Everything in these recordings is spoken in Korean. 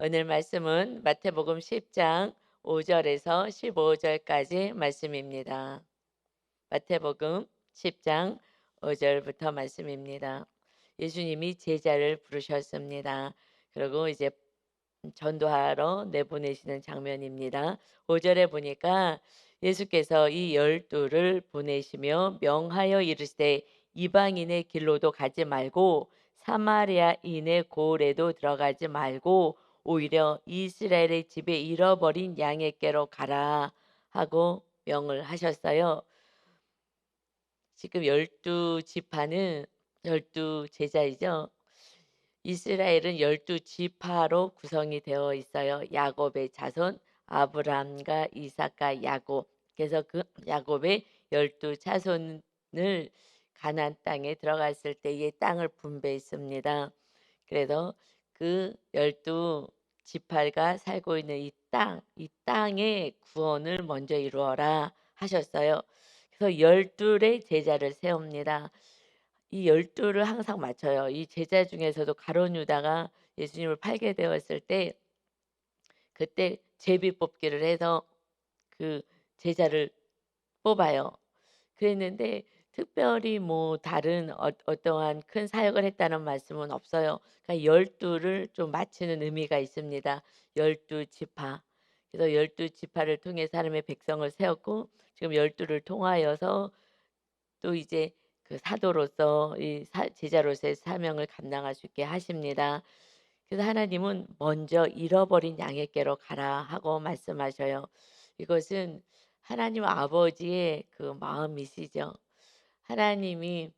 오늘 말씀은 마태복음 10장 5절에서 15절까지 말씀입니다. 마태복음 10장 5절부터 말씀입니다. 예수님이 제자를 부르셨습니다. 그리고 이제 전도하러 내보내시는 장면입니다. 5절에 보니까 예수께서 이 열두를 보내시며 명하여 이르시되 이방인의 길로도 가지 말고 사마리아인의 고을에도 들어가지 말고 오히려 이스라엘의 집에 잃어버린 양에게로 가라 하고 명을 하셨어요. 지금 열두 지파는 열두 제자이죠. 이스라엘은 열두 지파로 구성이 되어 있어요. 야곱의 자손 아브라함과 이삭과 야곱. 그래서 그 야곱의 열두 자손을 가나안 땅에 들어갔을 때의 땅을 분배했습니다. 그래서 그 열두 지파가 살고 있는 이 땅의 구원을 먼저 이루어라 하셨어요. 그래서 열둘의 제자를 세웁니다. 이 열두를 항상 맞춰요. 이 제자 중에서도 가룟 유다가 예수님을 팔게 되었을 때 그때 제비 뽑기를 해서 그 제자를 뽑아요. 그랬는데 특별히 뭐 다른 어떠한 큰 사역을 했다는 말씀은 없어요. 그러니까 열두를 좀 맞추는 의미가 있습니다. 열두 지파. 그래서 열두 지파를 통해 하나님의 백성을 세웠고 지금 열두를 통하여서 또 이제 그 사도로서 제자로서의 사명을 감당할 수 있게 하십니다. 그래서 하나님은 먼저 잃어버린 양에게로 가라 하고 말씀하셔요. 이것은 하나님 아버지의 그 마음이시죠. 하나님이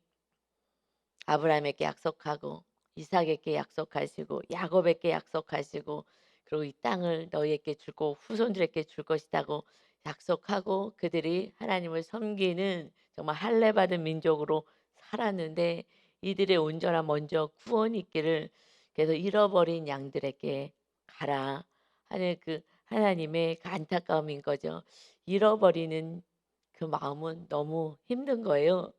아브라함에게 약속하고 이삭에게 약속하시고 야곱에게 약속하시고 그리고 이 땅을 너희에게 주고 후손들에게 줄 것이라고 약속하고 그들이 하나님을 섬기는 정말 할례 받은 민족으로 살았는데 이들의 온전한 먼저 구원이 있기를 그래서 잃어버린 양들에게 가라 하는 그 하나님의 그 안타까움인 거죠. 잃어버리는 그 마음은 너무 힘든 거예요.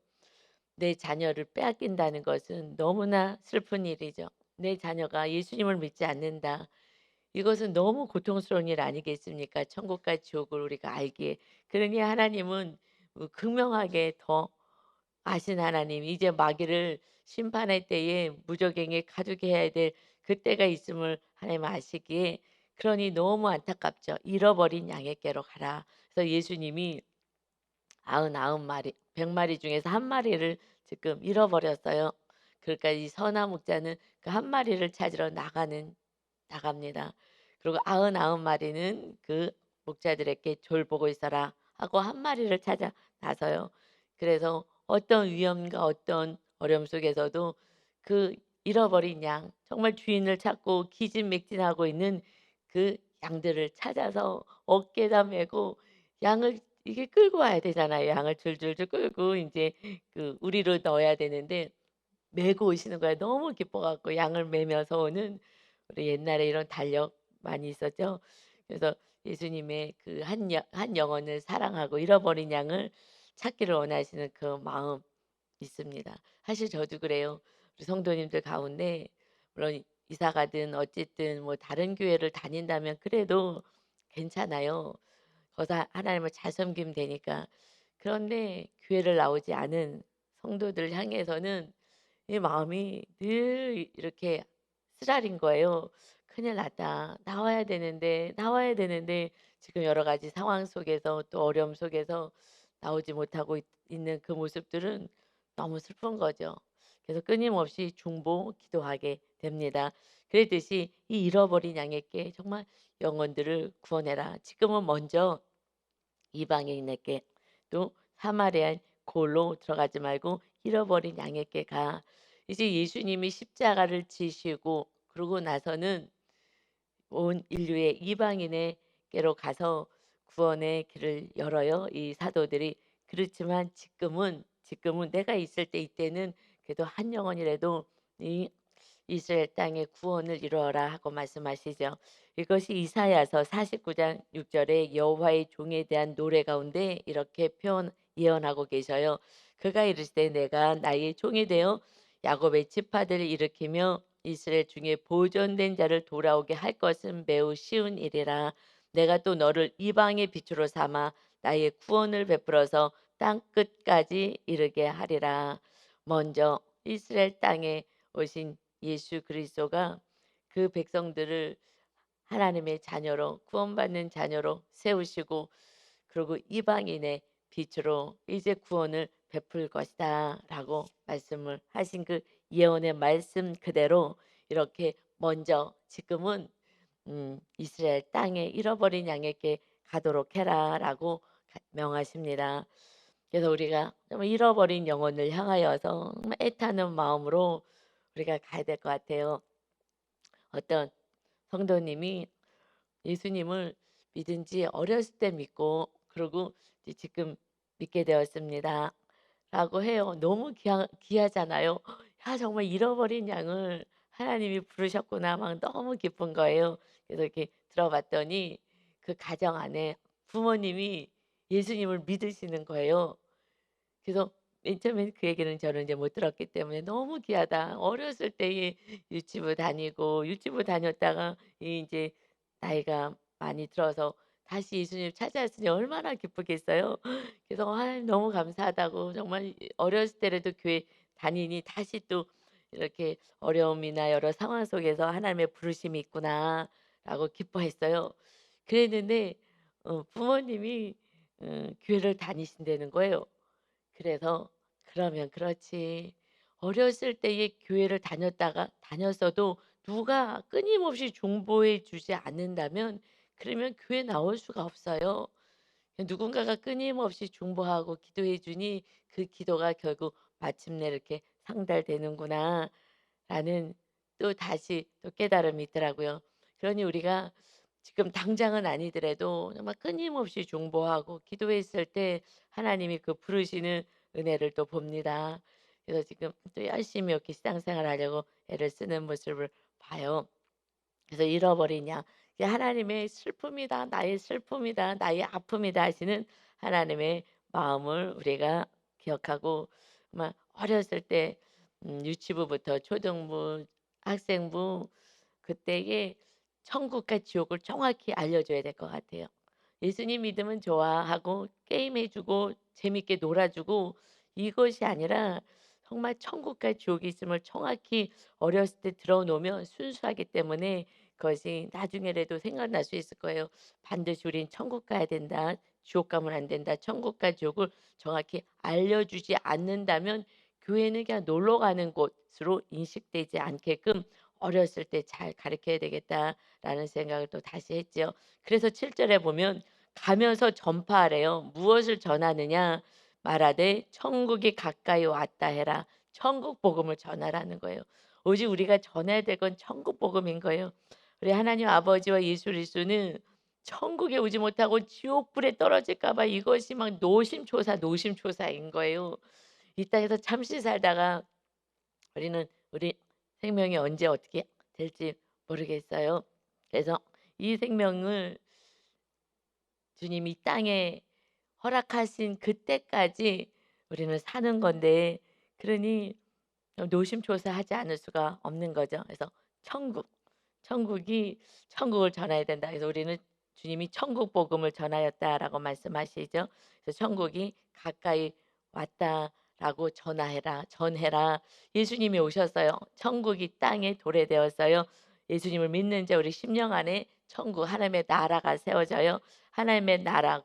내 자녀를 빼앗긴다는 것은 너무나 슬픈 일이죠. 내 자녀가 예수님을 믿지 않는다. 이것은 너무 고통스러운 일 아니겠습니까? 천국과 지옥을 우리가 알기에. 그러니 하나님은 극명하게 더 아신 하나님, 이제 마귀를 심판할 때에 무적행에 가두게 해야 될 그때가 있음을 하나님 아시기에 그러니 너무 안타깝죠. 잃어버린 양에게로 가라. 그래서 예수님이 99마리 100마리 중에서 한 마리를 지금 잃어버렸어요. 그러니까 이 선한 목자는 그 한 마리를 찾으러 나갑니다. 그리고 99마리는 그 목자들에게 졸보고 있어라 하고 한 마리를 찾아 나서요. 그래서 어떤 위험과 어떤 어려움 속에서도 그 잃어버린 양, 정말 주인을 찾고 기진맥진하고 있는 그 양들을 찾아서 어깨에다 메고 양을 이게 끌고 와야 되잖아요. 양을 줄줄줄 끌고 인제 그 우리로 넣어야 되는데 메고 오시는 거예요. 너무 기뻐 갖고 양을 메면서 오는 우리 옛날에 이런 달력 많이 있었죠. 그래서 예수님의 그 한 영혼을 사랑하고 잃어버린 양을 찾기를 원하시는 그 마음 있습니다. 사실 저도 그래요. 우리 성도님들 가운데 물론 이사 가든 어쨌든 뭐 다른 교회를 다닌다면 그래도 괜찮아요. 거기서 하나님을 잘 섬기면 되니까. 그런데 교회를 나오지 않은 성도들을 향해서는 이 마음이 늘 이렇게 쓰라린 거예요. '큰일 났다. 나와야 되는데, 나와야 되는데.' 지금 여러 가지 상황 속에서 또 어려움 속에서 나오지 못하고 있는 그 모습들은 너무 슬픈 거죠. 그래서 끊임없이 중보 기도하게 됩니다. 그랬듯이 이 잃어버린 양에게 정말 영혼들을 구원해라. 지금은 먼저 이방인에게 또 사마리아 골로 들어가지 말고 잃어버린 양에게 가. 이제 예수님이 십자가를 지시고 그러고 나서는 온 인류의 이방인에게로 가서 구원의 길을 열어요. 이 사도들이. 그렇지만 지금은 내가 있을 때 이때는 그래도 한 영혼이라도 이 이스라엘 땅의 구원을 이루어라 하고 말씀하시죠. 이것이 이사야서 49장 6절에 여호와의 종에 대한 노래 가운데 이렇게 예언하고 계셔요. 그가 이르시되 내가 나의 종이 되어 야곱의 지파들을 일으키며 이스라엘 중에 보존된 자를 돌아오게 할 것은 매우 쉬운 일이라. 내가 또 너를 이방의 빛으로 삼아 나의 구원을 베풀어서 땅 끝까지 이르게 하리라. 먼저 이스라엘 땅에 오신 예수 그리스도가 그 백성들을 하나님의 자녀로 구원받는 자녀로 세우시고, 그리고 이방인의 빛으로 이제 구원을 베풀 것이다라고 말씀을 하신 그 예언의 말씀 그대로 이렇게 먼저 지금은 이스라엘 땅에 잃어버린 양에게 가도록 해라라고 명하십니다. 그래서 우리가 정말 잃어버린 영혼을 향하여서 정말 애타는 마음으로 우리가 가야 될 것 같아요. 어떤 성도님이 예수님을 믿은 지 어렸을 때 믿고 그리고 이제 지금 믿게 되었습니다. 라고 해요. 너무 귀하잖아요. 야, 정말 잃어버린 양을 하나님이 부르셨구나. 막 너무 기쁜 거예요. 그래서 이렇게 들어봤더니 그 가정 안에 부모님이 예수님을 믿으시는 거예요. 그래서 맨 처음에 그 얘기는 저는 이제 못 들었기 때문에 너무 귀하다. 어렸을 때에 유치부 다니고 유치부 다녔다가 이제 나이가 많이 들어서 다시 예수님 찾아왔으니 얼마나 기쁘겠어요. 그래서 너무 감사하다고, 정말 어렸을 때라도 교회 다니니 다시 또 이렇게 어려움이나 여러 상황 속에서 하나님의 부르심이 있구나라고 기뻐했어요. 그랬는데 부모님이 교회를 다니신다는 거예요. 그래서 그러면 그렇지. 어렸을 때에 교회를 다녔어도 누가 끊임없이 중보해 주지 않는다면 그러면 교회 나올 수가 없어요. 누군가가 끊임없이 중보하고 기도해 주니 그 기도가 결국 마침내 이렇게 상달되는구나 라는 또 다시 또 깨달음이 있더라고요. 그러니 우리가 지금 당장은 아니더라도 정말 끊임없이 중보하고 기도했을 때 하나님이 그 부르시는 은혜를 또 봅니다. 그래서 지금 또 열심히 이렇게 신앙생활 하려고 애를 쓰는 모습을 봐요. 그래서 잃어버린 양, 이게 하나님의 슬픔이다, 나의 슬픔이다, 나의 아픔이다 하시는 하나님의 마음을 우리가 기억하고, 막 어렸을 때 유치부부터 초등부, 학생부, 그때의 천국과 지옥을 정확히 알려줘야 될 것 같아요. 예수님 믿으면 좋아하고 게임해주고 재밌게 놀아주고 이것이 아니라 정말 천국과 지옥이 있음을 정확히 어렸을 때 들어놓으면 순수하기 때문에 그것이 나중에라도 생각날 수 있을 거예요. 반드시 우린 천국 가야 된다. 지옥 가면 안 된다. 천국과 지옥을 정확히 알려주지 않는다면 교회는 그냥 놀러 가는 곳으로 인식되지 않게끔 어렸을 때 잘 가르쳐야 되겠다라는 생각을 또 다시 했죠. 그래서 7절에 보면 가면서 전파하래요. 무엇을 전하느냐? 말하되 천국이 가까이 왔다 해라. 천국 복음을 전하라는 거예요. 오직 우리가 전해야 될 건 천국 복음인 거예요. 우리 하나님 아버지와 예수 그리스도는 천국에 오지 못하고 지옥 불에 떨어질까 봐 이것이 막 노심초사인 거예요. 이 땅에서 잠시 살다가 우리 생명이 언제 어떻게 될지 모르겠어요. 그래서 이 생명을 주님이 땅에 허락하신 그때까지 우리는 사는 건데, 그러니 노심초사하지 않을 수가 없는 거죠. 그래서 천국, 천국을 전해야 된다. 그래서 우리는 주님이 천국 복음을 전하였다라고 말씀하시죠. 그래서 천국이 가까이 왔다라고 전해라. 예수님이 오셨어요. 천국이 땅에 도래되었어요. 예수님을 믿는 자 우리 심령 안에 천국 하나님의 나라가 세워져요. 하나님의 나라,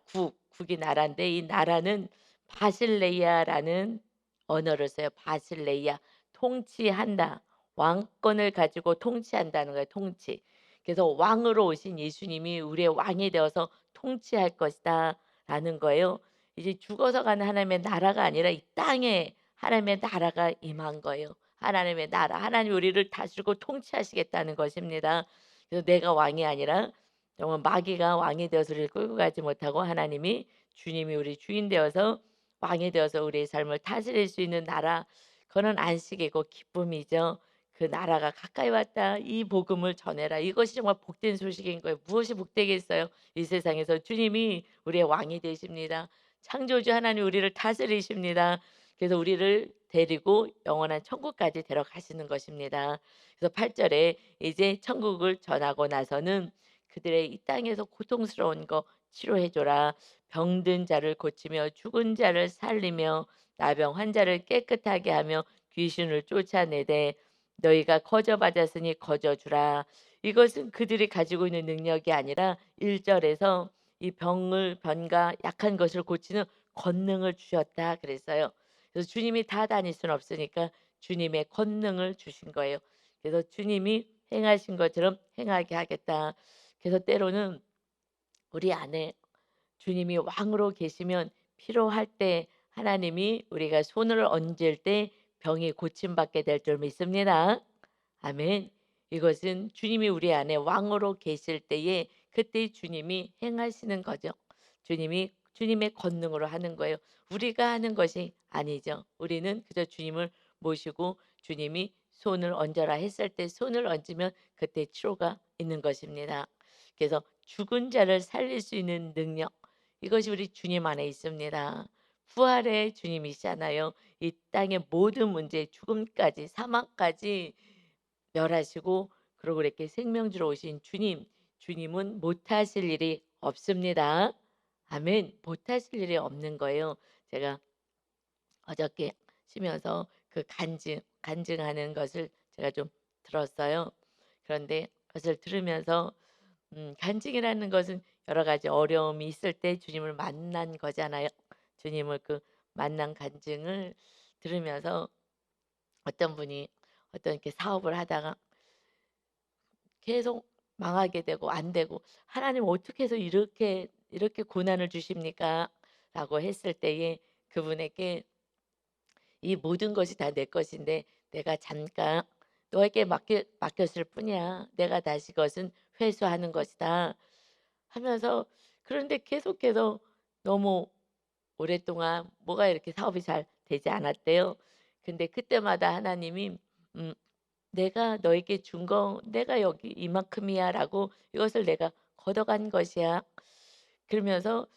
국이 나라인데 이 나라는 바실레이아라는 언어를 써요. 바실레이아, 통치한다. 왕권을 가지고 통치한다는 거예요. 통치. 그래서 왕으로 오신 예수님이 우리의 왕이 되어서 통치할 것이다라는 거예요. 이제 죽어서 가는 하나님의 나라가 아니라 이 땅에 하나님의 나라가 임한 거예요. 하나님의 나라, 하나님 우리를 다스리고 통치하시겠다는 것입니다. 그래서 내가 왕이 아니라 정말 마귀가 왕이 되어서 우리를 끌고 가지 못하고 하나님이 주님이 우리 주인 되어서 왕이 되어서 우리의 삶을 다스릴 수 있는 나라, 그거는 안식이고 기쁨이죠. 그 나라가 가까이 왔다. 이 복음을 전해라. 이것이 정말 복된 소식인 거예요. 무엇이 복되겠어요? 이 세상에서 주님이 우리의 왕이 되십니다. 창조주 하나님 우리를 다스리십니다. 그래서 우리를 데리고 영원한 천국까지 데려가시는 것입니다. 그래서 8 절에 "이제 천국을 전하고 나서는 그들의 이 땅에서 고통스러운 거 치료해 줘라. 병든 자를 고치며 죽은 자를 살리며 나병 환자를 깨끗하게 하며 귀신을 쫓아내되 너희가 거저 받았으니 거저 주라." 이것은 그들이 가지고 있는 능력이 아니라 1 절에서 이 병을 병과 약한 것을 고치는 권능을 주셨다 그랬어요. 그래서 주님이 다 다닐 수는 없으니까 주님의 권능을 주신 거예요. 그래서 주님이 행하신 것처럼 행하게 하겠다. 그래서 때로는 우리 안에 주님이 왕으로 계시면 필요할 때 하나님이 우리가 손을 얹을 때 병이 고침받게 될 줄 믿습니다. 아멘. 이것은 주님이 우리 안에 왕으로 계실 때에 그때 주님이 행하시는 거죠. 주님이 주님의 권능으로 하는 거예요. 우리가 하는 것이 아니죠. 우리는 그저 주님을 모시고 주님이 손을 얹어라 했을 때 손을 얹으면 그때 치료가 있는 것입니다. 그래서 죽은 자를 살릴 수 있는 능력 이것이 우리 주님 안에 있습니다. 부활의 주님이시잖아요. 이 땅의 모든 문제, 죽음까지 사망까지 멸하시고 그러고 이렇게 생명 주러 오신 주님, 주님은 못하실 일이 없습니다. 아멘. 못하실 일이 없는 거예요. 제가 어저께 쉬면서 그 간증하는 것을 제가 좀 들었어요. 그런데 그것을 들으면서 간증이라는 것은 여러 가지 어려움이 있을 때 주님을 만난 거잖아요. 주님을 그 만난 간증을 들으면서 어떤 분이 어떤 이렇게 사업을 하다가 계속 망하게 되고 안 되고 "하나님 어떻게 해서 이렇게 고난을 주십니까?" 라고 했을 때에 그분에게 "이 모든 것이 다 내 것인데 내가 잠깐 너에게 맡겼을 뿐이야. 내가 다시 그것은 회수하는 것이다." 하면서 그런데 계속해서 너무 오랫동안 뭐가 이렇게 사업이 잘 되지 않았대요. 근데 그때마다 하나님이 음 "내가 너에게 준 거 내가 여기 이만큼이야."라고 "이것을 내가 걷어간 것이야." 그러면서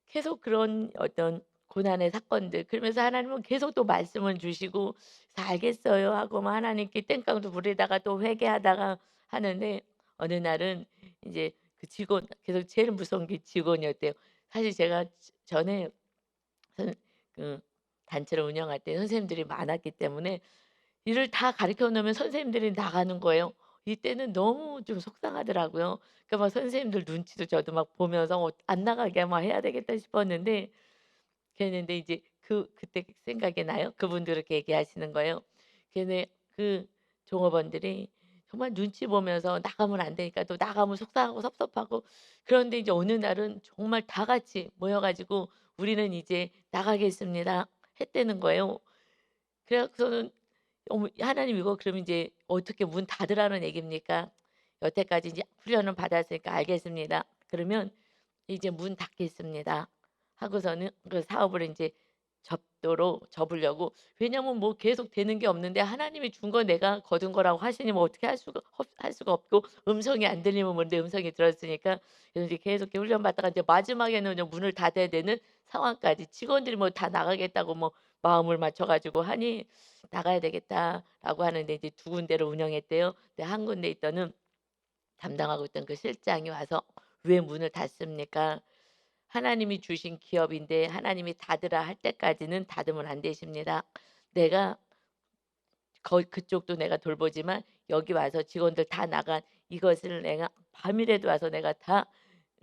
계속 그런 어떤 고난의 사건들 그러면서 하나님은 계속 또 말씀을 주시고 그래서 "알겠어요." 하고 막 하나님께 땡깡도 부리다가 또 회개하다가 하는데 어느 날은 이제 그 직원 계속 제일 무서운 게 직원이었대요. 사실 제가 전에 선 그 단체를 운영할 때 선생님들이 많았기 때문에 일을 다 가르쳐 놓으면 선생님들이 나가는 거예요. 이때는 너무 좀 속상하더라고요. 그러니까 막 선생님들 눈치도 저도 막 보면서 '안 나가게 막 해야 되겠다.' 싶었는데 그랬는데 이제 그때 생각이 나요. 그분도 그렇게 얘기하시는 거예요. 걔네 그 종업원들이 정말 눈치 보면서 나가면 안 되니까 또 나가면 속상하고 섭섭하고 그런데 이제 어느 날은 정말 다 같이 모여 가지고 "우리는 이제 나가겠습니다." 했다는 거예요. 그래서는 어머 하나님 이거 그러면 이제 어떻게 문 닫으라는 얘기입니까? 여태까지 이제 훈련을 받았으니까 "알겠습니다." 그러면 "이제 문 닫겠습니다." 하고서는 그 사업을 인제 접으려고 왜냐면 뭐 계속 되는 게 없는데 하나님이 준 거 내가 거둔 거라고 하시니 뭐 어떻게 할 수가 없고 음성이 안 들리면 뭔데 음성이 들었으니까 그래서 이제 계속 이렇게 훈련받다가 이제 마지막에는 이제 문을 닫아야 되는 상황까지 직원들이 뭐 다 나가겠다고 뭐 마음을 맞춰 가지고 하니 "나가야 되겠다."라고 하는데 이제 두 군데를 운영했대요. 근데 한 군데 있더는 담당하고 있던 그 실장이 와서 "왜 문을 닫습니까?" 하나님이 주신 기업인데 하나님이 닫으라 할 때까지는 닫으면 안 되십니다. 내가 그쪽도 내가 돌보지만 여기 와서 직원들 다 나간 이것을 내가 밤이라도 와서 내가 다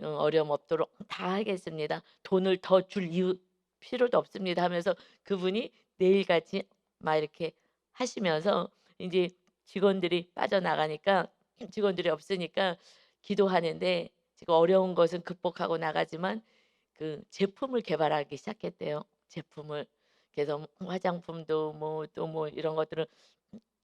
어려움 없도록 다 하겠습니다. 돈을 더 줄 이유 필요도 없습니다 하면서 그분이 매일같이 막 이렇게 하시면서 이제 직원들이 빠져나가니까 직원들이 없으니까 기도하는데 지금 어려운 것은 극복하고 나가지만 그 제품을 개발하기 시작했대요, 제품을. 그래서 화장품도 뭐 또 뭐 이런 것들을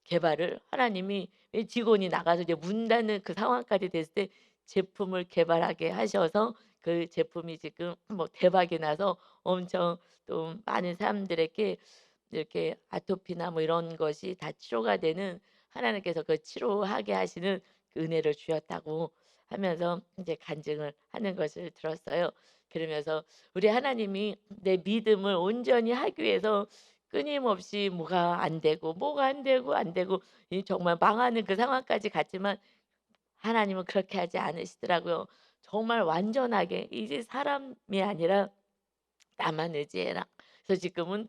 개발을 하나님이 이 직원이 나가서 이제 문 닫는 그 상황까지 됐을 때 제품을 개발하게 하셔서 그 제품이 지금 뭐 대박이 나서 엄청 또 많은 사람들에게 이렇게 아토피나 뭐 이런 것이 다 치료가 되는 하나님께서 그 치료하게 하시는 그 은혜를 주셨다고 하면서 이제 간증을 하는 것을 들었어요. 그러면서 우리 하나님이 내 믿음을 온전히 하기 위해서 끊임없이 뭐가 안 되고 뭐가 안 되고 안 되고 이 정말 망하는 그 상황까지 갔지만 하나님은 그렇게 하지 않으시더라고요. 정말 완전하게 이제 사람이 아니라 나만 의지해라. 그래서 지금은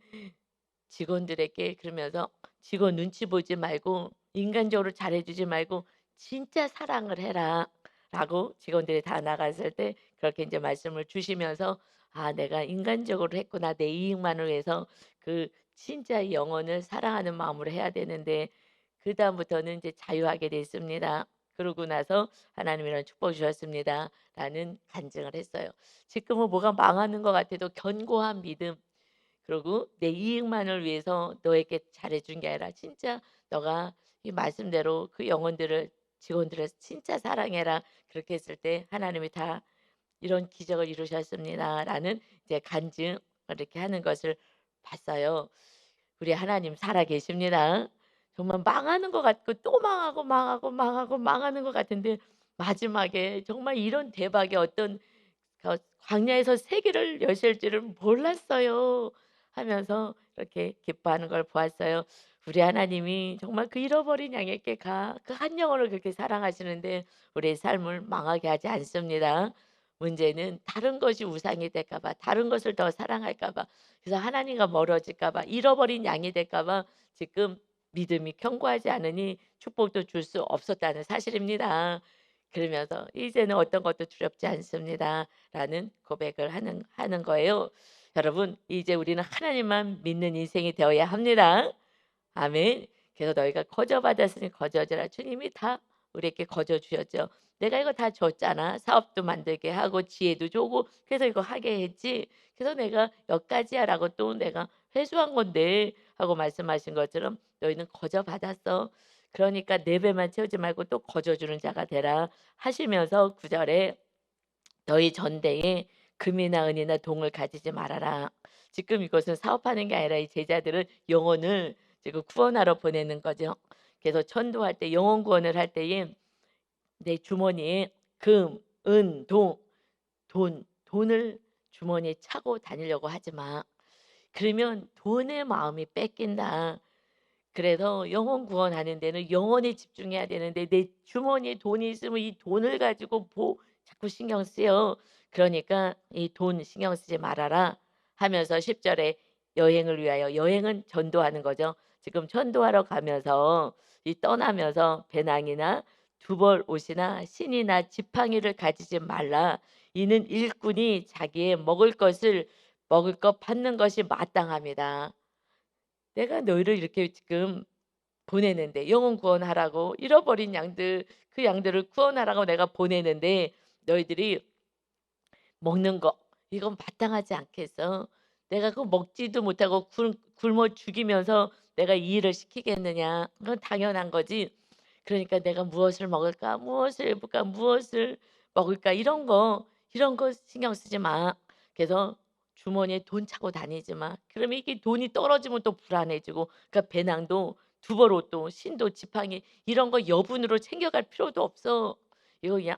직원들에게 그러면서 "직원 눈치 보지 말고 인간적으로 잘해 주지 말고 진짜 사랑을 해라."라고 직원들이 다 나갔을 때 그렇게 인제 말씀을 주시면서 '아 내가 인간적으로 했구나. 내 이익만을 위해서 그 진짜 영혼을 사랑하는 마음으로 해야 되는데' 그다음부터는 인제 자유하게 됐습니다. 그러고 나서 하나님이 이런 축복 주셨습니다."라는 간증을 했어요. 지금은 뭐가 망하는 것 같아도 견고한 믿음 그리고 내 이익만을 위해서 너에게 잘해 준 게 아니라 진짜 너가 이 말씀대로 그 영혼들을 직원들을 진짜 사랑해라. 그렇게 했을 때 하나님이 다 이런 기적을 이루셨습니다라는 이제 간증 이렇게 하는 것을 봤어요. 우리 하나님 살아 계십니다. 정말 망하는 것 같고 또 망하고, 망하고, 망하고, 망하는 것 같은데 마지막에 정말 이런 대박의 어떤 광야에서 세계를 여실 줄은 몰랐어요." 하면서 이렇게 기뻐하는 걸 보았어요. 우리 하나님이 정말 그 잃어버린 양에게 그 한 영혼을 그렇게 사랑하시는데 우리의 삶을 망하게 하지 않습니다. 문제는 다른 것이 우상이 될까 봐 다른 것을 더 사랑할까 봐 그래서 하나님과 멀어질까 봐 잃어버린 양이 될까 봐 지금 믿음이 견고하지 않으니 축복도 줄 수 없었다는 사실입니다. 그러면서 "이제는 어떤 것도 두렵지 않습니다."라는 고백을 하는 거예요. 여러분 이제 우리는 하나님만 믿는 인생이 되어야 합니다. 아멘. 그래서 "너희가 거저 받았으니 거저주라." 주님이 다 우리에게 거저 주셨죠. "내가 이거 다 줬잖아. 사업도 만들게 하고 지혜도 주고 그래서 이거 하게 했지. 그래서 내가 여기까지야."라고 또 내가 회수한 건데 하고 말씀하신 것처럼 "너희는 거저 받았어. 그러니까 내 배만 채우지 말고 또 거저 주는 자가 되라." 하시면서 9 절에 "너희 전대에 금이나 은이나 동을 가지지 말아라." 지금 이것은 사업하는 게 아니라 이 제자들은 영혼을 지금 구원하러 보내는 거죠. 그래서 전도할 때 영혼 구원을 할 때에 내 주머니에 금, 은, 돈을 주머니에 차고 다니려고 하지 마. 그러면 돈의 마음이 뺏긴다. 그래서 영혼 구원하는 데는 영혼에 집중해야 되는데 내 주머니에 돈이 있으면 이 돈을 가지고 자꾸 신경 쓰여. 그러니까 "이 돈 신경 쓰지 말아라." 하면서 10 절에 여행을 위하여 여행은 전도하는 거죠. 지금 전도하러 가면서 이 떠나면서 배낭이나 두벌 옷이나 신이나 지팡이를 가지지 말라. 이는 일꾼이 자기의 먹을 것 받는 것이 마땅함이다. 내가 너희를 이렇게 지금 보내는데 영혼 구원하라고 잃어버린 양들 그 양들을 구원하라고 내가 보내는데 너희들이 먹는 거 이건 마땅하지 않겠어. 내가 그거 먹지도 못하고 굶어 죽이면서 내가 이 일을 시키겠느냐. 그건 당연한 거지. 그러니까 '내가 무엇을 먹을까? 무엇을 입을까? 무엇을 먹을까?' 이런 거 신경 쓰지 마. 그래서 주머니에 돈 차고 다니지 마. 그러면 이게 돈이 떨어지면 또 불안해지고 그러니까 배낭도 두벌 옷도 신도 지팡이 이런 거 여분으로 챙겨갈 필요도 없어. 이거 그냥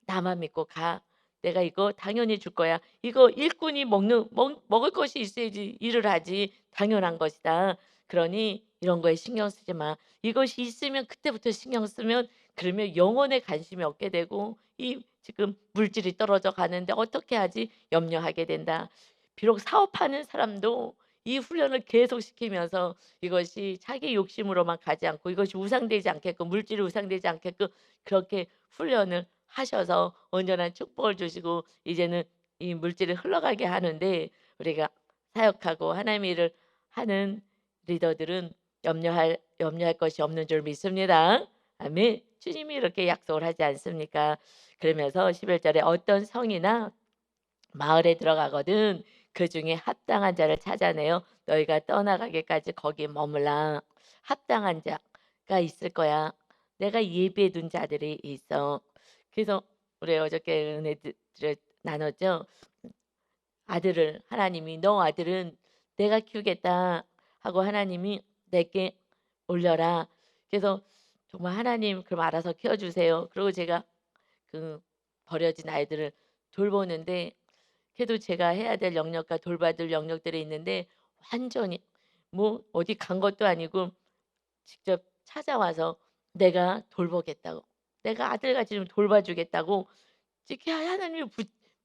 나만 믿고 가. 내가 이거 당연히 줄 거야. 이거 일꾼이 먹을 것이 있어야지 일을 하지. 당연한 것이다. 그러니 이런 거에 신경 쓰지 마. 이것이 있으면 그때부터 신경 쓰면 그러면 영혼에 관심이 없게 되고 이 지금 물질이 떨어져 가는데 '어떻게 하지?' 염려하게 된다. 비록 사업하는 사람도 이 훈련을 계속 시키면서 이것이 자기 욕심으로만 가지 않고 이것이 우상되지 않게끔 물질이 우상되지 않게끔 그렇게 훈련을 하셔서 온전한 축복을 주시고 이제는 이 물질이 흘러가게 하는데 우리가 사역하고 하나님의 일을 하는 리더들은 염려할 것이 없는 줄 믿습니다. 아멘. 주님이 이렇게 약속을 하지 않습니까? 그러면서 11 절에 "어떤 성이나 마을에 들어가거든 그중에 합당한 자를 찾아내어 너희가 떠나가기까지 거기 머물라." 합당한 자가 있을 거야. 내가 예비해 둔 자들이 있어. 그래서 우리 어저께 은혜 나눴죠. 아들을 하나님이 "너 아들은 내가 키우겠다." 하고 하나님이 "내게 올려라." 그래서 정말 "하나님 그럼 알아서 키워 주세요." 그리고 제가 그 버려진 아이들을 돌보는데 그래도 제가 해야 될 영역과 돌봐줄 영역들이 있는데 완전히 뭐 어디 간 것도 아니고 직접 찾아와서 내가 돌보겠다고, 내가 아들같이 좀 돌봐주겠다고 이렇게 하나님이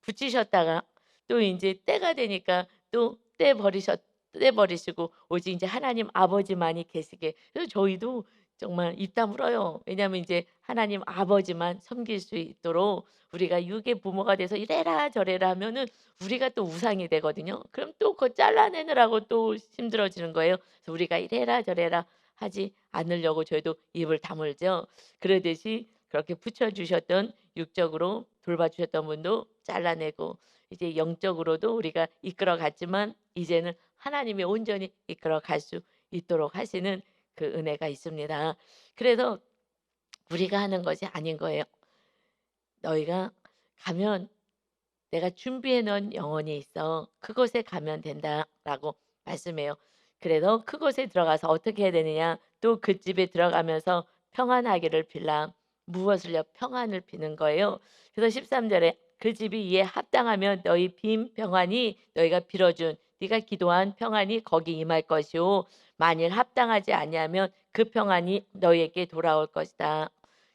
붙이셨다가 또 인제 때가 되니까 또 떼 버리시고 오직 인제 하나님 아버지만이 계시게. 그래서 저희도 정말 입 다물어요. 왜냐하면 인제 하나님 아버지만 섬길 수 있도록 우리가 육의 부모가 돼서 이래라 저래라 하면은 우리가 또 우상이 되거든요. 그럼 또 그거 잘라내느라고 또 힘들어지는 거예요. 그래서 우리가 이래라 저래라 하지 않으려고 저희도 입을 다물죠. 그러듯이 그렇게 붙여 주셨던 육적으로 돌봐 주셨던 분도 잘라내고 이제 영적으로도 우리가 이끌어 갔지만 이제는 하나님이 온전히 이끌어 갈 수 있도록 하시는 그 은혜가 있습니다. 그래서 우리가 하는 것이 아닌 거예요. "너희가 가면 내가 준비해 놓은 영혼이 있어. 그곳에 가면 된다."라고 말씀해요. 그래서 그곳에 들어가서 어떻게 해야 되느냐? 또 그 집에 들어가면서 평안하기를 빌라. 무엇을요? 평안을 비는 거예요. 그래서 13 절에 "그 집이 이에 합당하면 너희 빈 평안이 너희가 빌어준 네가 기도한 평안이 거기 임할 것이요 만일 합당하지 아니하면 그 평안이 너희에게 돌아올 것이다."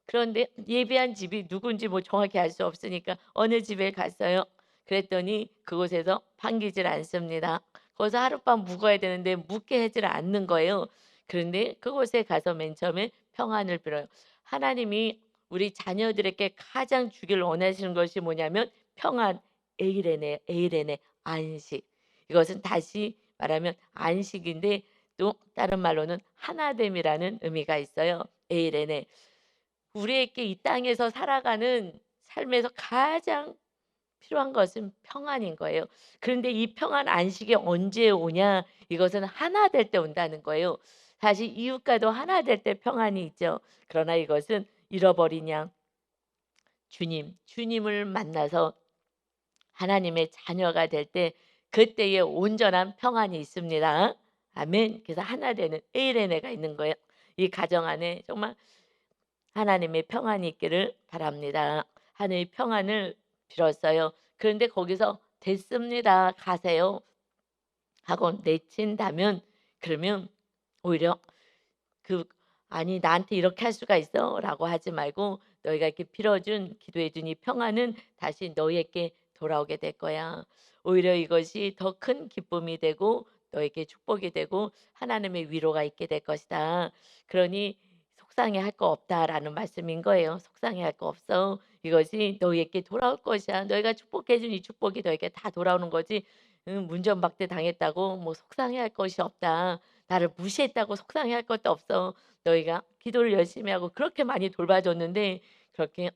그런데 예비한 집이 누군지 뭐 정확히 알 수 없으니까 어느 집에 갔어요. 그랬더니 그곳에서 반기질 않습니다. 거기서 하룻밤 묵어야 되는데 묵게 하질 않는 거예요. 그런데 그곳에 가서 맨 처음에 평안을 빌어요. 하나님이 우리 자녀들에게 가장 주길 원하시는 것이 뭐냐면 평안, 에이레네, 안식. 이것은 다시 말하면 안식인데 또 다른 말로는 하나됨이라는 의미가 있어요. 에이레네. 우리에게 이 땅에서 살아가는 삶에서 가장 필요한 것은 평안인 거예요. 그런데 이 평안 안식이 언제 오냐? 이것은 하나 될 때 온다는 거예요. 사실 이웃과도 하나 될 때 평안이 있죠. 그러나 이것은 잃어버린 양 주님을 만나서 하나님의 자녀가 될 때 그때에 온전한 평안이 있습니다. 아멘. 그래서 하나 되는 에이레네가 있는 거예요. 이 가정 안에 정말 하나님의 평안이 있기를 바랍니다. 하늘의 평안을 빌었어요. 그런데 거기서 "됐습니다. 가세요." 하고 내친다면 그러면 오히려 그 "아니 나한테 이렇게 할 수가 있어?"라고 하지 말고 "너희가 이렇게 빌어 준 기도해 준 이 평안은 다시 너희에게 돌아오게 될 거야." 오히려 이것이 더 큰 기쁨이 되고 너에게 축복이 되고 하나님의 위로가 있게 될 것이다. 그러니 "속상해할 거 없다."라는 말씀인 거예요. 속상해할 거 없어. 이것이 너희에게 돌아올 것이야. 너희가 축복해 준 이 축복이 너에게 다 돌아오는 거지 문전박대 당했다고 뭐 속상해할 것이 없다. 나를 무시했다고 속상해할 것도 없어. 너희가 기도를 열심히 하고 그렇게 많이 돌봐줬는데 그렇게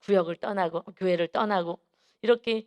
구역을 떠나고 교회를 떠나고 이렇게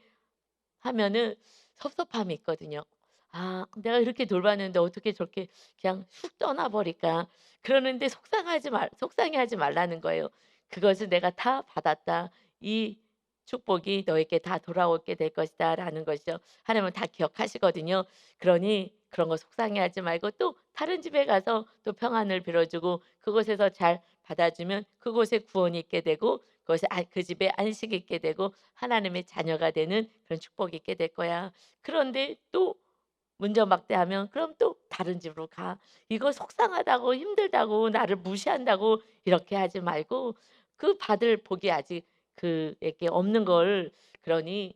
하면은 섭섭함이 있거든요. '아 내가 이렇게 돌봤는데 어떻게 저렇게 그냥 훅 떠나 버릴까?' 그러는데 속상해하지 말라는 거예요. '그것을 내가 다 받았다. 이 축복이 너에게 다 돌아오게 될 것이다.'라는 것이죠. 하나님은 다 기억하시거든요. 그러니 그런 거 속상해하지 말고 또 다른 집에 가서 또 평안을 빌어 주고 그곳에서 잘 받아주면 그곳에 구원이 있게 되고 그것이 그 집에 안식이 있게 되고 하나님의 자녀가 되는 그런 축복이 있게 될 거야. 그런데 또 문전박대하면 그럼 또 다른 집으로 가. 이거 속상하다고 힘들다고 나를 무시한다고 이렇게 하지 말고 그 받을 복이 아직 그에게 없는 걸 그러니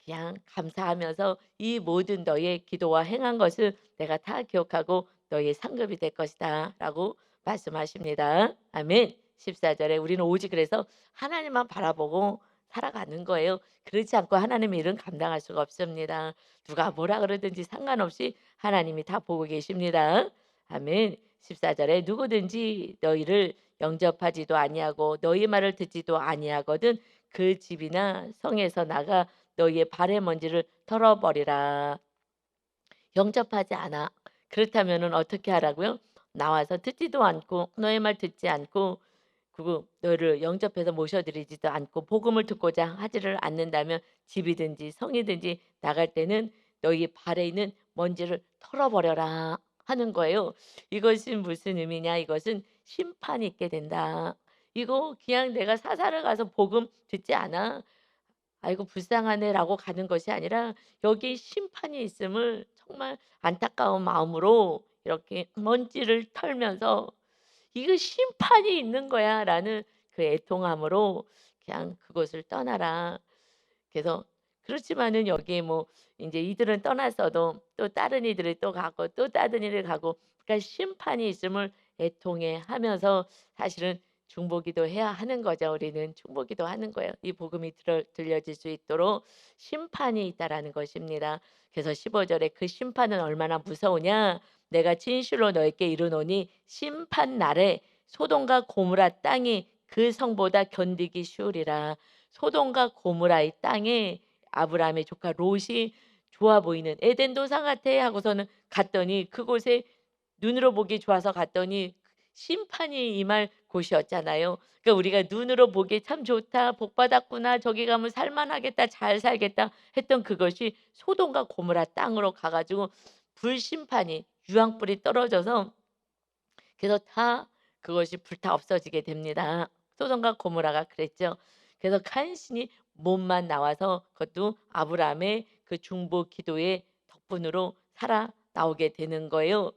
그냥 감사하면서 "이 모든 너의 기도와 행한 것을 내가 다 기억하고 너의 상급이 될 것이다."라고 말씀하십니다. 아멘. 14 절에 우리는 오직 그래서 하나님만 바라보고 살아가는 거예요. 그렇지 않고 하나님의 일은 감당할 수가 없습니다. 누가 뭐라 그러든지 상관없이 하나님이 다 보고 계십니다. 아멘. 14 절에 "누구든지 너희를 영접하지도 아니하고 너희 말을 듣지도 아니하거든 그 집이나 성에서 나가 너희의 발의 먼지를 털어버리라." 영접하지 않아. 그렇다면은 어떻게 하라고요? 나와서 듣지도 않고 너의 말 듣지 않고 그리고 너를 영접해서 모셔드리지도 않고 복음을 듣고자 하지를 않는다면 집이든지 성이든지 나갈 때는 너희 발에 있는 먼지를 털어버려라 하는 거예요. 이것이 무슨 의미냐? 이것은 심판이 있게 된다. 이거 그냥 내가 사사를 가서 복음 듣지 않아. '아이고 불쌍하네.'라고 가는 것이 아니라 여기에 심판이 있음을 정말 안타까운 마음으로 이렇게 먼지를 털면서 '이거 심판이 있는 거야.'라는 그 애통함으로 그냥 "그곳을 떠나라." 그래서 그렇지만은 여기에 뭐 인제 이들은 떠났어도 또 다른 이들이 또 가고 또 다른 이들이 가고 그러니까 심판이 있음을 애통해 하면서 사실은 중보기도 해야 하는 거죠. 우리는 중보기도 하는 거예요. 이 복음이 들려질 수 있도록 심판이 있다라는 것입니다. 그래서 15 절에 "그 심판은 얼마나 무서우냐. 내가 진실로 너에게 이르노니 심판 날에 소돔과 고모라 땅이 그 성보다 견디기 쉬우리라." 소돔과 고모라의 땅에 아브라함의 조카 롯이 좋아 보이는 에덴 도상 같아 하고서는 갔더니 그곳에 눈으로 보기 좋아서 갔더니 심판이 임할 곳이었잖아요. 그러니까 우리가 눈으로 보기 '참 좋다. 복 받았구나. 저기 가면 살 만하겠다. 잘 살겠다.' 했던 그것이 소돔과 고모라 땅으로 가 가지고 불심판이 유황불이 떨어져서 그래서 다 그것이 불타 없어지게 됩니다. 소돔과 고모라가 그랬죠. 그래서 간신히 몸만 나와서 그것도 아브라함의 그 중보 기도의 덕분으로 살아나오게 되는 거예요.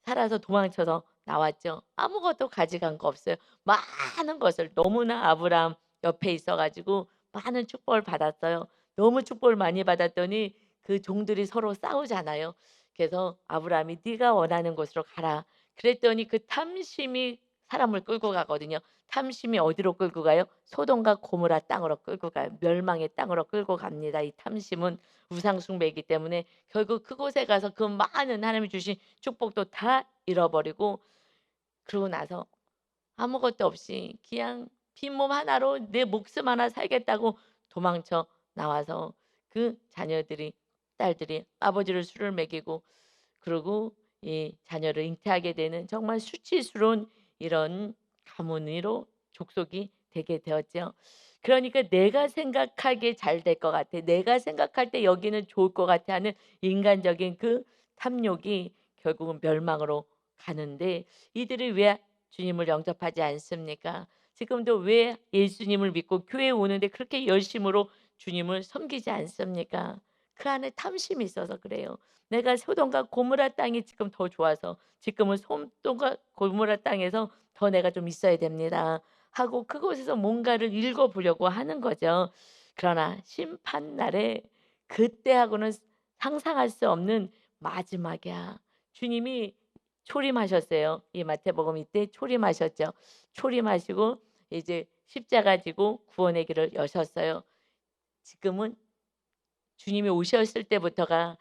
살아서 도망쳐서 나왔죠. 아무것도 가져간 거 없어요. 많은 것을 너무나 아브라함 옆에 있어 가지고 많은 축복을 받았어요. 너무 축복을 많이 받았더니 그 종들이 서로 싸우잖아요. 그래서 아브라함이 "네가 원하는 곳으로 가라." 그랬더니 그 탐심이 사람을 끌고 가거든요. 탐심이 어디로 끌고 가요? 소돔과 고모라 땅으로 끌고 가요. 멸망의 땅으로 끌고 갑니다. 이 탐심은 우상 숭배이기 때문에 결국 그곳에 가서 그 많은 하나님이 주신 축복도 다 잃어버리고 그러고 나서 아무것도 없이 그냥 빈몸 하나로 내 목숨 하나 살겠다고 도망쳐 나와서 그 자녀들이 딸들이 아버지를 술을 먹이고 그러고 이 자녀를 잉태하게 되는 정말 수치스러운 이런 가문으로 족속이 되게 되었죠. 그러니까 '내가 생각하기에 잘 될 것 같아. 내가 생각할 때 여기는 좋을 것 같아.' 하는 인간적인 그 탐욕이 결국은 멸망으로 가는데 이들이 왜 주님을 영접하지 않습니까? 지금도 왜 예수님을 믿고 교회에 오는데 그렇게 열심으로 주님을 섬기지 않습니까? 그 안에 탐심이 있어서 그래요. 내가 소돔과 고모라 땅이 지금 더 좋아서 지금은 소돔과 고모라 땅에서 더 내가 좀 있어야 됩니다. 하고 그곳에서 뭔가를 읽어 보려고 하는 거죠. 그러나 심판 날에 그때하고는 상상할 수 없는 마지막이야. 주님이 초림하셨어요. 이 마태복음 이때 초림하셨죠. 초림하시고 이제 십자가 지고 구원의 길을 여셨어요. 지금은 주님이 오셨을 때부터가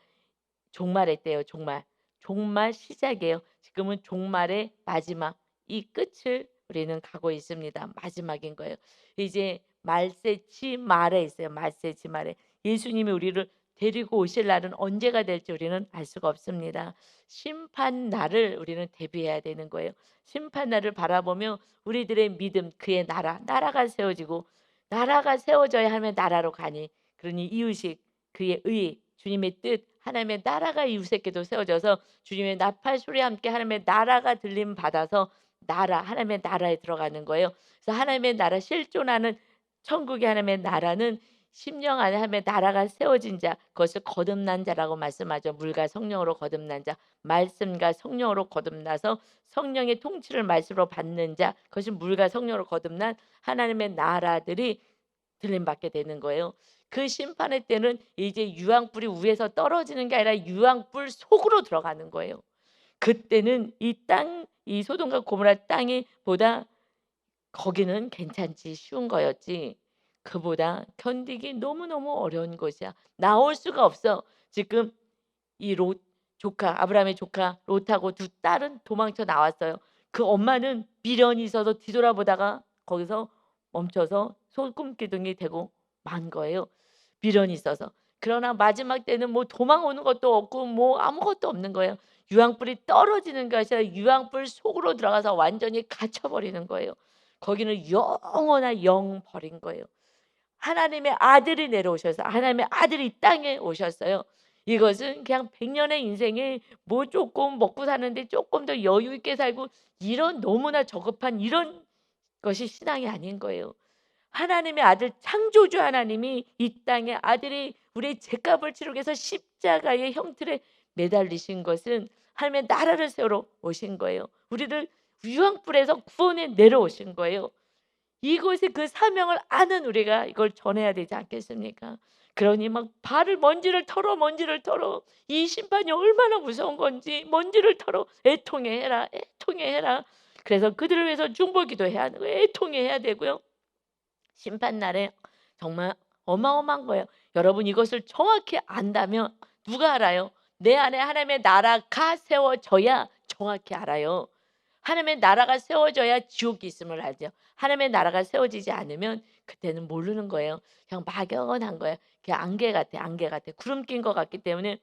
종말의 때예요, 종말. 종말 시작이에요. 지금은 종말의 마지막 이 끝을 우리는 가고 있습니다. 마지막인 거예요. 이제 말세치 말에 있어요. 말세치 말에. 예수님이 우리를 데리고 오실 날은 언제가 될지 우리는 알 수가 없습니다. 심판 날을 우리는 대비해야 되는 거예요. 심판 날을 바라보며 우리들의 믿음, 그의 나라가 세워지고 나라가 세워져야 하면 나라로 가니 그러니 이유식 그의 의, 주님의 뜻, 하나님의 나라가 이웃에게도 세워져서 주님의 나팔 소리와 함께 하나님의 나라가 들림 받아서 하나님의 나라에 들어가는 거예요. 그래서 하나님의 나라 실존하는 천국의 하나님의 나라는 심령 안에 하나님의 나라가 세워진 자, 그것을 거듭난 자라고 말씀하죠. 물과 성령으로 거듭난 자, 말씀과 성령으로 거듭나서 성령의 통치를 말씀으로 받는 자, 그것이 물과 성령으로 거듭난 하나님의 나라들이 들림받게 되는 거예요. 그 심판의 때는 이제 유황불이 위에서 떨어지는 게 아니라 유황불 속으로 들어가는 거예요. 그때는 이 소돔과 고모라 땅이 보다 거기는 괜찮지 쉬운 거였지 그보다 견디기 너무너무 어려운 것이야. 나올 수가 없어. 지금 이 롯 조카 아브라함의 조카 롯하고 두 딸은 도망쳐 나왔어요. 그 엄마는 미련이 있어서 뒤돌아보다가 거기서 멈춰서 소금기둥이 되고 만 거예요. 미련이 있어서. 그러나 마지막 때는 뭐 도망오는 것도 없고 뭐 아무것도 없는 거예요. 유황불이 떨어지는 것이 아니라 유황불 속으로 들어가서 완전히 갇혀 버리는 거예요. 거기는 영원한 영 버린 거예요. 하나님의 아들이 내려오셔서 하나님의 아들이 이 땅에 오셨어요. 이것은 그냥 100 년의 인생에 뭐 쪼끔 먹고 사는데 쪼끔 더 여유 있게 살고 이런 너무나 저급한 이런 것이 신앙이 아닌 거예요. 하나님의 아들 창조주 하나님이 이 땅에 아들이 우리의 죄값을 치르기 위해서 십자가의 형틀에 매달리신 것은 하나님의 나라를 세우러 오신 거예요. 우리를 유황불에서 구원해 내려오신 거예요. 이곳에 그 사명을 아는 우리가 이걸 전해야 되지 않겠습니까? 그러니 막 발을 먼지를 털어 이 심판이 얼마나 무서운 건지 먼지를 털어 애통해 해라, 애통해 해라. 그래서 그들을 위해서 중보기도 해야 하는 거예요. 애통해 해야 되고요. 심판 날에 정말 어마어마한 거예요. 여러분 이것을 정확히 안다면 누가 알아요? 내 안에 하나님의 나라가 세워져야 정확히 알아요. 하나님의 나라가 세워져야 지옥이 있음을 알죠. 하나님의 나라가 세워지지 않으면 그때는 모르는 거예요. 그냥 막연한 거예요. 그냥 안개 같아, 안개 같아. 구름 낀 것 같기 때문에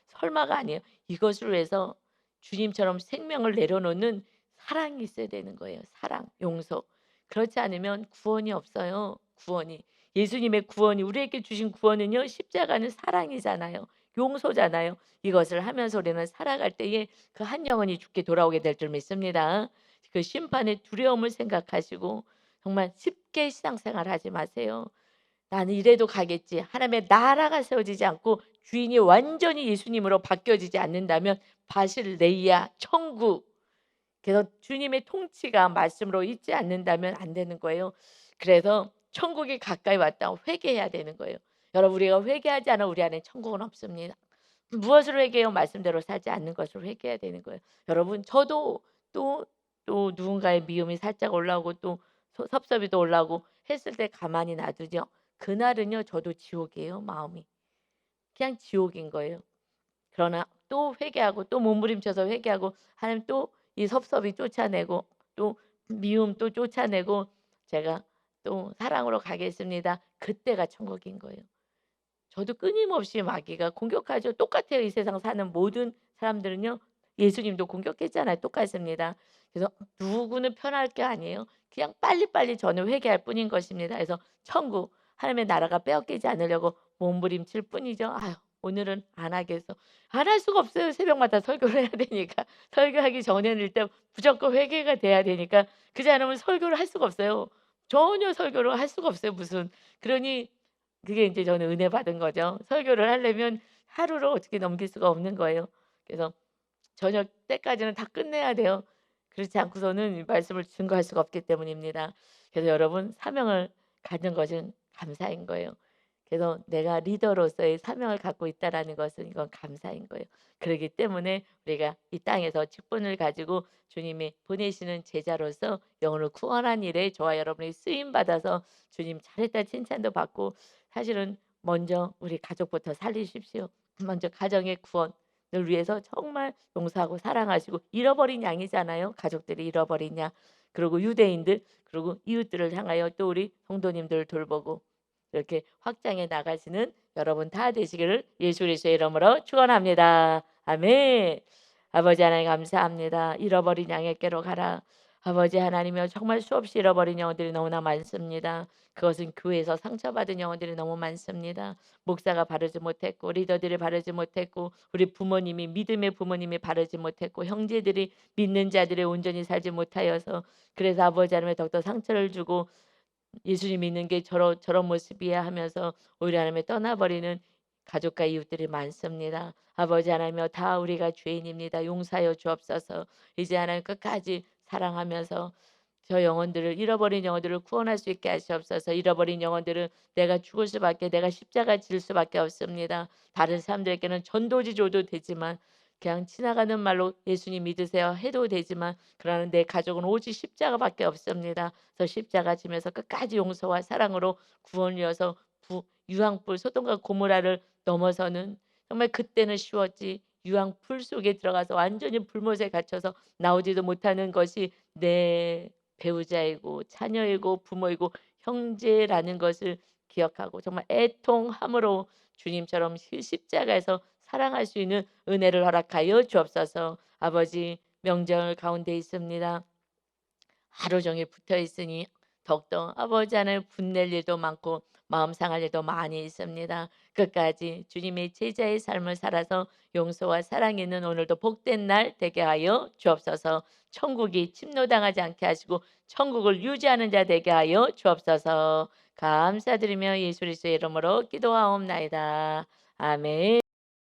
설마가 아니에요. 이것을 위해서 주님처럼 생명을 내려놓는 사랑이 있어야 되는 거예요. 사랑, 용서. 그렇지 않으면 구원이 없어요. 구원이. 예수님의 구원이 우리에게 주신 구원은요. 십자가는 사랑이잖아요. 용서잖아요. 이것을 하면서 우리는 살아갈 때에 그 한 영혼이 죽게 돌아오게 될 줄 믿습니다. 그 심판의 두려움을 생각하시고 정말 쉽게 신앙생활 하지 마세요. 나는 이래도 가겠지. 하나님의 나라가 세워지지 않고 주인이 완전히 예수님으로 바뀌어지지 않는다면 바실레이아 천국, 그래서 주님의 통치가 말씀으로 있지 않는다면 안 되는 거예요. 그래서 천국이 가까이 왔다 회개해야 되는 거예요. 여러분 우리가 회개하지 않아 우리 안에 천국은 없습니다. 무엇을 회개해요? 말씀대로 살지 않는 것을 회개해야 되는 거예요. 여러분 저도 또 누군가의 미움이 살짝 올라오고 또 섭섭이도 올라오고 했을 때 가만히 놔두죠. 그날은요 저도 지옥이에요. 마음이 그냥 지옥인 거예요. 그러나 또 회개하고 또 몸부림쳐서 회개하고 하나님 또 이 섭섭이 쫓아내고 또 미움 또 쫓아내고 제가 또 사랑으로 가겠습니다. 그때가 천국인 거예요. 저도 끊임없이 마귀가 공격하죠. 똑같아요. 이 세상 사는 모든 사람들은요. 예수님도 공격했잖아요. 똑같습니다. 그래서 누구는 편할 게 아니에요. 그냥 빨리빨리 저는 회개할 뿐인 것입니다. 그래서 천국 하나님의 나라가 빼앗기지 않으려고 몸부림칠 뿐이죠. 아유 오늘은 안 하겠어. 안 할 수가 없어요. 새벽마다 설교를 해야 되니까. 설교하기 전에는 일단 무조건 회개가 돼야 되니까 그렇지 않으면 설교를 할 수가 없어요. 전혀 설교를 할 수가 없어요. 무슨 그러니 그게 인제 저는 은혜 받은 거죠. 설교를 하려면 하루를 어떻게 넘길 수가 없는 거예요. 그래서 저녁 때까지는 다 끝내야 돼요. 그렇지 않고서는 이 말씀을 증거할 수가 없기 때문입니다. 그래서 여러분 사명을 갖는 것은 감사인 거예요. 그래서 내가 리더로서의 사명을 갖고 있다라는 것은 이건 감사인 거예요. 그러기 때문에 우리가 이 땅에서 직분을 가지고 주님이 보내시는 제자로서 영혼을 구원한 일에 저와 여러분이 쓰임 받아서 주님 잘했다 칭찬도 받고 사실은 먼저 우리 가족부터 살리십시오. 먼저 가정의 구원을 위해서 정말 용서하고 사랑하시고 잃어버린 양이잖아요. 가족들이 잃어버린 양. 그리고 유대인들 그리고 이웃들을 향하여 또 우리 성도님들을 돌보고 이렇게 확장해 나가시는 여러분 다 되시기를 예수 그리스도의 이름으로 축원합니다. 아멘. 아버지 하나님 감사합니다. 잃어버린 양에게로 가라. 아버지 하나님이여 정말 수없이 잃어버린 영혼들이 너무나 많습니다. 그것은 교회에서 상처받은 영혼들이 너무 많습니다. 목사가 바르지 못했고 리더들이 바르지 못했고 우리 부모님이 믿음의 부모님이 바르지 못했고 형제들이 믿는 자들이 온전히 살지 못하여서 그래서 아버지 하나님의 더욱더 상처를 주고 예수님 믿는 게 저런 모습이야 하면서 오히려 하나님을 떠나버리는 가족과 이웃들이 많습니다. 아버지 하나님여 다 우리가 죄인입니다. 용서하여 주옵소서. 이제 하나님 끝까지 사랑하면서 저 영혼들을 잃어버린 영혼들을 구원할 수 있게 하시옵소서. 잃어버린 영혼들은 내가 죽을 수밖에 내가 십자가 질 수밖에 없습니다. 다른 사람들에게는 전도지 줘도 되지만 그냥 지나가는 말로 예수님 믿으세요 해도 되지만 그러나 내 가족은 오직 십자가밖에 없습니다. 그래서 십자가 지면서 끝까지 용서와 사랑으로 구원을 이어서 유황불 소돔과 고모라를 넘어서는 정말 그때는 쉬웠지 유황불 속에 들어가서 완전히 불못에 갇혀서 나오지도 못하는 것이 내 배우자이고 자녀이고 부모이고 형제라는 것을 기억하고 정말 애통함으로 주님처럼 십자가에서 사랑할 수 있는 은혜를 허락하여 주옵소서. 아버지 명절 가운데 있습니다. 하루 종일 붙어 있으니 더욱더 아버지 하나님 분낼 일도 많고 마음 상할 일도 많이 있습니다. 끝까지 주님의 제자의 삶을 살아서 용서와 사랑이 있는 오늘도 복된 날 되게 하여 주옵소서. 천국이 침노당하지 않게 하시고 천국을 유지하는 자 되게 하여 주옵소서. 감사드리며 예수 그리스도의 이름으로 기도하옵나이다. 아멘.